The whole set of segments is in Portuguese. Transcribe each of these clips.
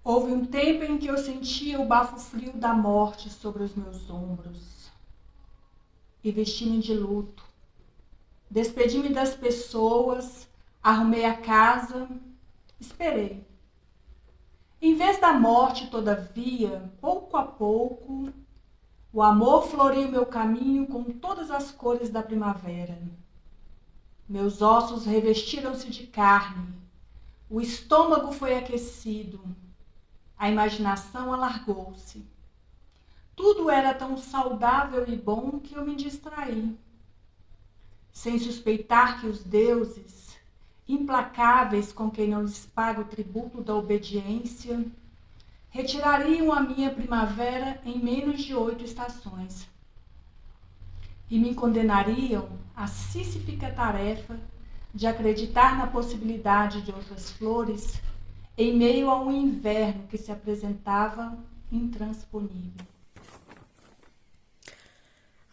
Houve um tempo em que eu sentia o bafo frio da morte sobre os meus ombros e vesti-me de luto. Despedi-me das pessoas, arrumei a casa, esperei. Em vez da morte, todavia, pouco a pouco, o amor floreia o meu caminho com todas as cores da primavera. Meus ossos revestiram-se de carne, o estômago foi aquecido, a imaginação alargou-se. Tudo era tão saudável e bom que eu me distraí. Sem suspeitar que os deuses, implacáveis com quem não lhes paga o tributo da obediência, retirariam a minha primavera em menos de 8 estações e me condenariam à sísmica tarefa de acreditar na possibilidade de outras flores em meio a um inverno que se apresentava intransponível.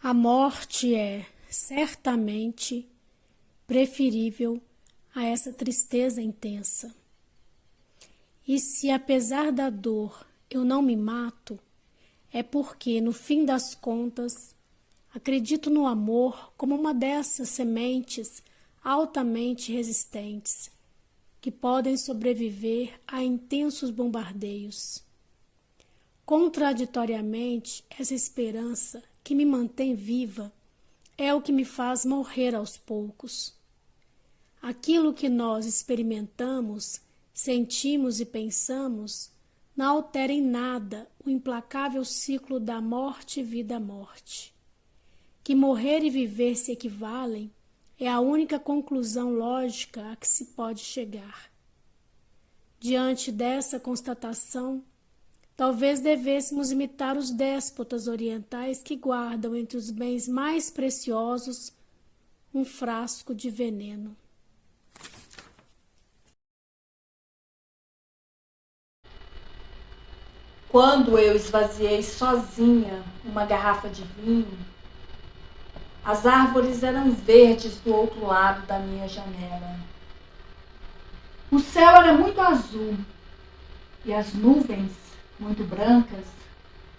A morte é, certamente, preferível a essa tristeza intensa. E se, apesar da dor, eu não me mato, é porque, no fim das contas, acredito no amor como uma dessas sementes altamente resistentes, que podem sobreviver a intensos bombardeios. Contraditoriamente, essa esperança que me mantém viva é o que me faz morrer aos poucos. Aquilo que nós experimentamos, sentimos e pensamos não altera em nada o implacável ciclo da morte, vida, morte. Que morrer e viver se equivalem é a única conclusão lógica a que se pode chegar. Diante dessa constatação, talvez devêssemos imitar os déspotas orientais que guardam entre os bens mais preciosos um frasco de veneno. Quando eu esvaziei sozinha uma garrafa de vinho, as árvores eram verdes do outro lado da minha janela. O céu era muito azul e as nuvens, muito brancas,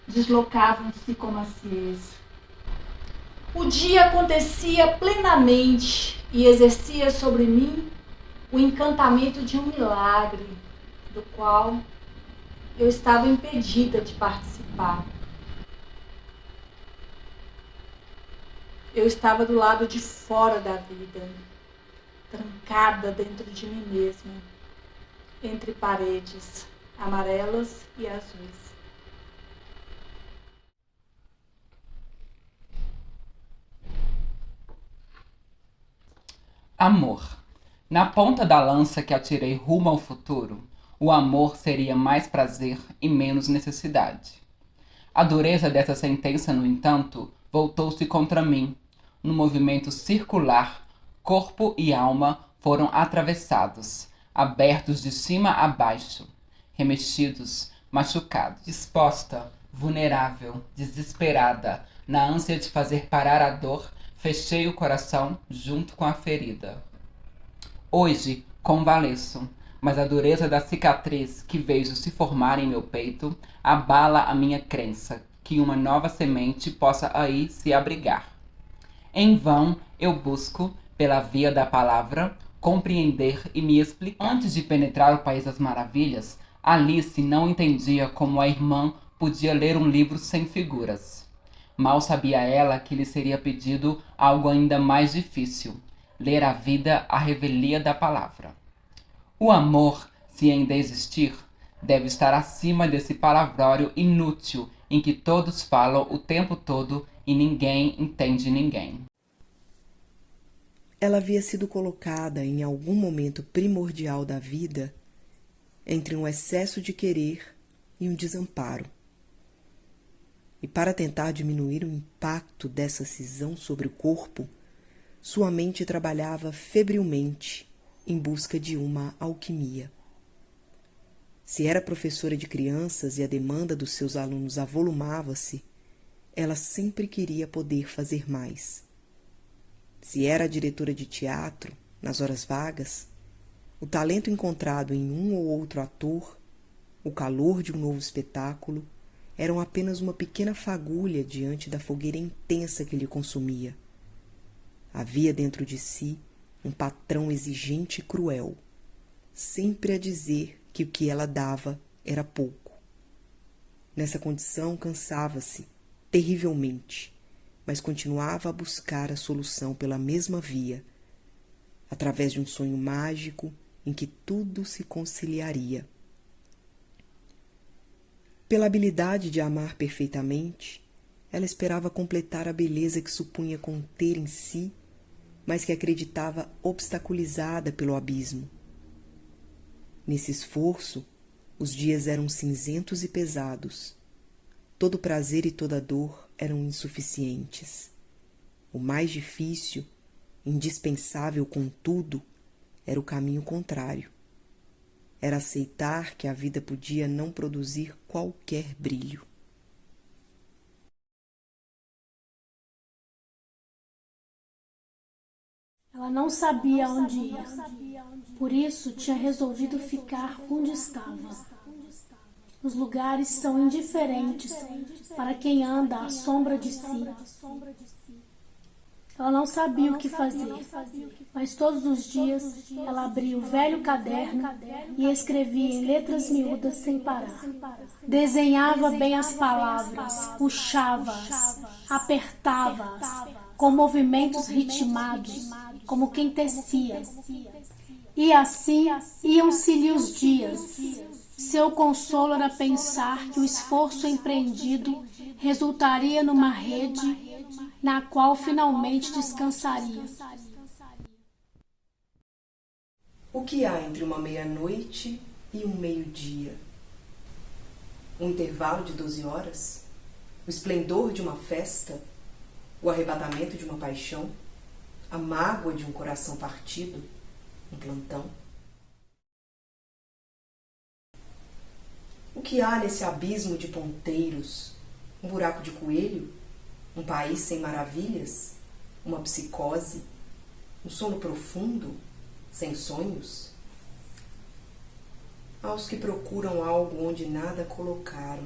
deslocavam-se com maciez. O dia acontecia plenamente e exercia sobre mim o encantamento de um milagre, do qual eu estava impedida de participar. Eu estava do lado de fora da vida, trancada dentro de mim mesma, entre paredes amarelas e azuis. Amor. Na ponta da lança que atirei rumo ao futuro, o amor seria mais prazer e menos necessidade. A dureza dessa sentença, no entanto, voltou-se contra mim. No movimento circular, corpo e alma foram atravessados, abertos de cima a baixo, remexidos, machucados. Exposta, vulnerável, desesperada, na ânsia de fazer parar a dor, fechei o coração junto com a ferida. Hoje convalesço, mas a dureza da cicatriz que vejo se formar em meu peito abala a minha crença que uma nova semente possa aí se abrigar. Em vão eu busco, pela via da palavra, compreender e me explicar. Antes de penetrar o País das Maravilhas, Alice não entendia como a irmã podia ler um livro sem figuras. Mal sabia ela que lhe seria pedido algo ainda mais difícil: ler a vida à revelia da palavra. O amor, se ainda existir, deve estar acima desse palavrório inútil em que todos falam o tempo todo e ninguém entende ninguém. Ela havia sido colocada em algum momento primordial da vida entre um excesso de querer e um desamparo. E para tentar diminuir o impacto dessa cisão sobre o corpo, sua mente trabalhava febrilmente em busca de uma alquimia. Se era professora de crianças e a demanda dos seus alunos avolumava-se, ela sempre queria poder fazer mais. Se era diretora de teatro, nas horas vagas, o talento encontrado em um ou outro ator o calor de um novo espetáculo eram apenas uma pequena fagulha diante da fogueira intensa que lhe consumia. Havia dentro de si um patrão exigente e cruel, sempre a dizer que o que ela dava era pouco. Nessa condição cansava-se terrivelmente, mas continuava a buscar a solução pela mesma via, através de um sonho mágico em que tudo se conciliaria. Pela habilidade de amar perfeitamente, ela esperava completar a beleza que supunha conter em si, mas que acreditava obstaculizada pelo abismo. Nesse esforço, os dias eram cinzentos e pesados. Todo prazer e toda dor eram insuficientes. O mais difícil, indispensável contudo, era o caminho contrário. Era aceitar que a vida podia não produzir qualquer brilho. Ela não sabia onde ir, por isso tinha resolvido ficar onde estava. Os lugares são indiferentes para quem anda à sombra de si. Ela não sabia o que fazer, mas todos os dias ela abria o velho caderno e escrevia em letras miúdas sem parar. Desenhava bem as palavras, puxava-as, apertava-as, com movimentos ritmados, como quem tecia. E assim iam-se-lhe os dias. Seu consolo era pensar que o esforço empreendido resultaria numa rede na qual finalmente descansaria. O que há entre uma meia-noite e um meio-dia? Um intervalo de 12 horas? O esplendor de uma festa? O arrebatamento de uma paixão? A mágoa de um coração partido? Um plantão? O que há nesse abismo de ponteiros? Um buraco de coelho? Um país sem maravilhas? Uma psicose? Um sono profundo? Sem sonhos? Aos que procuram algo onde nada colocaram,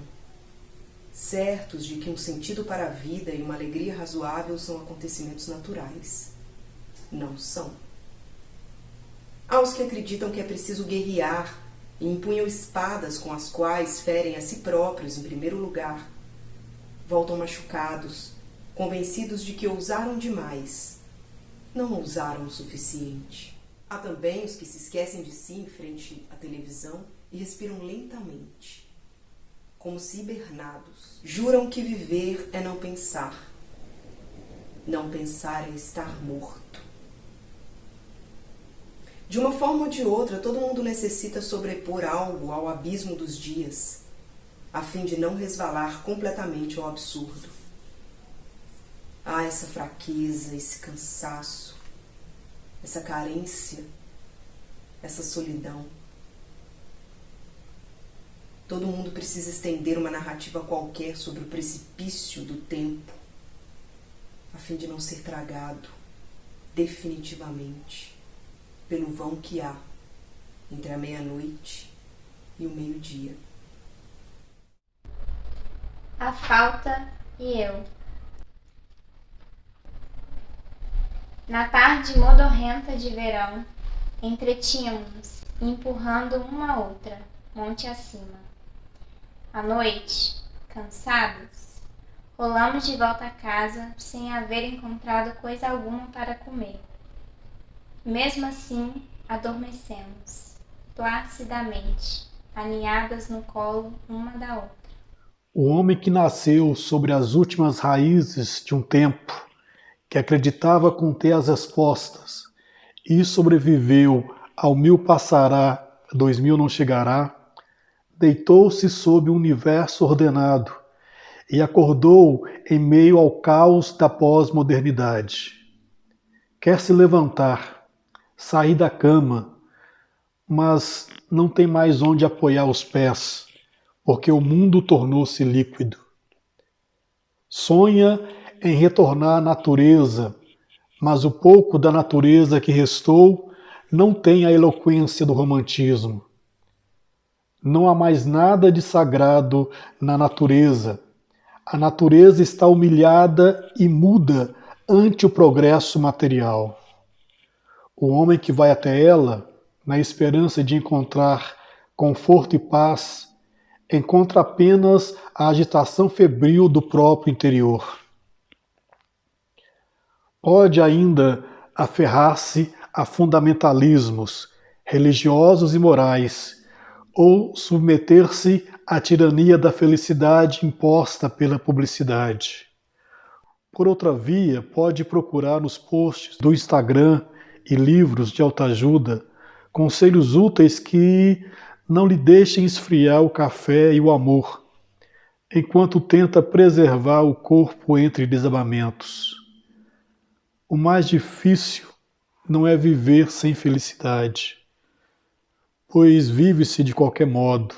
certos de que um sentido para a vida e uma alegria razoável são acontecimentos naturais. Não são. Aos que acreditam que é preciso guerrear e empunham espadas com as quais ferem a si próprios em primeiro lugar, voltam machucados, convencidos de que ousaram demais, não ousaram o suficiente. Há também os que se esquecem de si em frente à televisão e respiram lentamente, como se hibernados. Juram que viver é não pensar. Não pensar é estar morto. De uma forma ou de outra, todo mundo necessita sobrepor algo ao abismo dos dias, a fim de não resvalar completamente ao absurdo. Há essa fraqueza, esse cansaço, essa carência, essa solidão. Todo mundo precisa estender uma narrativa qualquer sobre o precipício do tempo, a fim de não ser tragado definitivamente pelo vão que há entre a meia-noite e o meio-dia. A falta e eu. Na tarde modorrenta de verão, entretínhamos, empurrando uma a outra, monte acima. À noite, cansados, rolamos de volta a casa sem haver encontrado coisa alguma para comer. Mesmo assim, adormecemos, placidamente, aninhadas no colo uma da outra. O homem que nasceu sobre as últimas raízes de um tempo, que acreditava conter as respostas e sobreviveu ao 1000 passará, 2000 não chegará, deitou-se sob um universo ordenado e acordou em meio ao caos da pós-modernidade. Quer se levantar, sair da cama, mas não tem mais onde apoiar os pés, porque o mundo tornou-se líquido. Sonha em retornar à natureza, mas o pouco da natureza que restou não tem a eloquência do romantismo. Não há mais nada de sagrado na natureza. A natureza está humilhada e muda ante o progresso material. O homem que vai até ela, na esperança de encontrar conforto e paz, encontra apenas a agitação febril do próprio interior. Pode ainda aferrar-se a fundamentalismos religiosos e morais, ou submeter-se à tirania da felicidade imposta pela publicidade. Por outra via, pode procurar nos posts do Instagram e livros de autoajuda conselhos úteis que não lhe deixem esfriar o café e o amor, enquanto tenta preservar o corpo entre desabamentos. O mais difícil não é viver sem felicidade, pois vive-se de qualquer modo.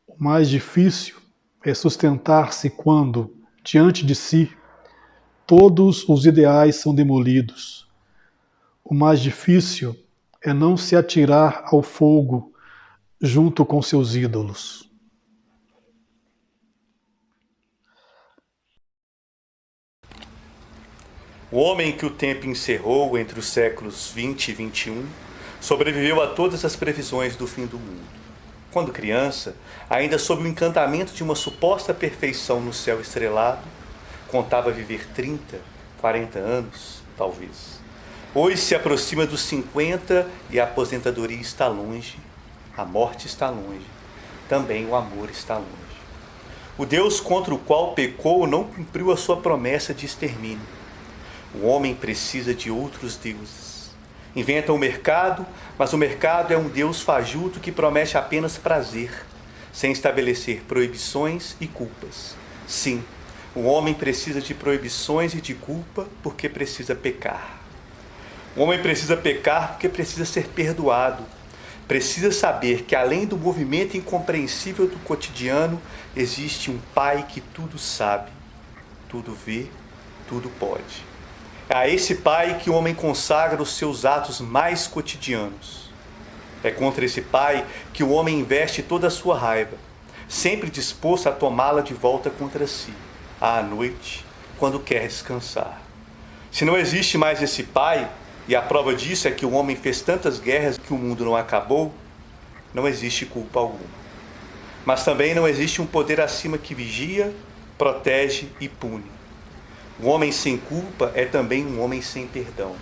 O mais difícil é sustentar-se quando, diante de si, todos os ideais são demolidos. O mais difícil é não se atirar ao fogo junto com seus ídolos. O homem que o tempo encerrou entre os séculos 20 e 21 sobreviveu a todas as previsões do fim do mundo. Quando criança, ainda sob o encantamento de uma suposta perfeição no céu estrelado, contava viver 30, 40 anos, talvez. Hoje se aproxima dos 50 e a aposentadoria está longe, a morte está longe, também o amor está longe. O Deus contra o qual pecou não cumpriu a sua promessa de extermínio. O homem precisa de outros deuses. Inventa o mercado, mas o mercado é um Deus fajuto que promete apenas prazer, sem estabelecer proibições e culpas. Sim, o homem precisa de proibições e de culpa porque precisa pecar. O homem precisa pecar porque precisa ser perdoado. Precisa saber que além do movimento incompreensível do cotidiano, existe um Pai que tudo sabe, tudo vê, tudo pode. É a esse Pai que o homem consagra os seus atos mais cotidianos. É contra esse Pai que o homem investe toda a sua raiva, sempre disposto a tomá-la de volta contra si, à noite, quando quer descansar. Se não existe mais esse Pai, e a prova disso é que o homem fez tantas guerras que o mundo não acabou, não existe culpa alguma. Mas também não existe um poder acima que vigia, protege e pune. O homem sem culpa é também um homem sem perdão.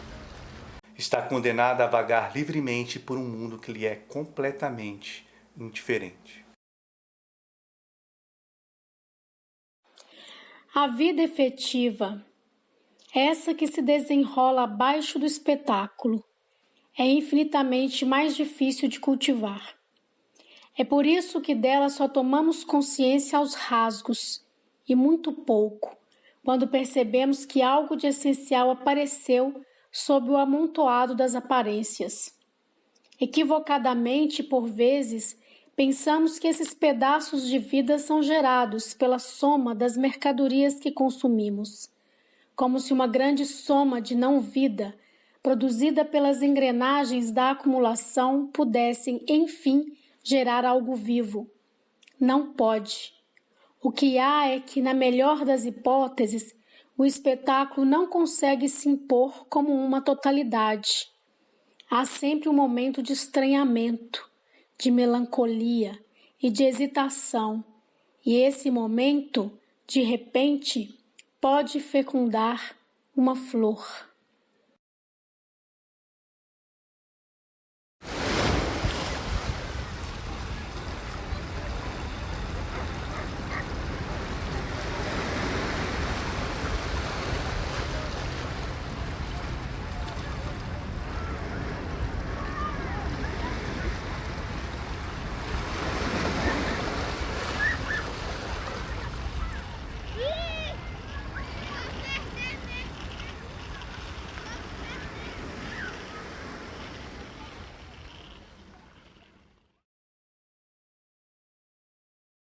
Está condenado a vagar livremente por um mundo que lhe é completamente indiferente. A vida efetiva, essa que se desenrola abaixo do espetáculo, é infinitamente mais difícil de cultivar. É por isso que dela só tomamos consciência aos rasgos, e muito pouco, quando percebemos que algo de essencial apareceu sob o amontoado das aparências. Equivocadamente, por vezes, pensamos que esses pedaços de vida são gerados pela soma das mercadorias que consumimos, como se uma grande soma de não-vida, produzida pelas engrenagens da acumulação, pudessem, enfim, gerar algo vivo. Não pode. O que há é que, na melhor das hipóteses, o espetáculo não consegue se impor como uma totalidade. Há sempre um momento de estranhamento, de melancolia e de hesitação, e esse momento, de repente, pode fecundar uma flor.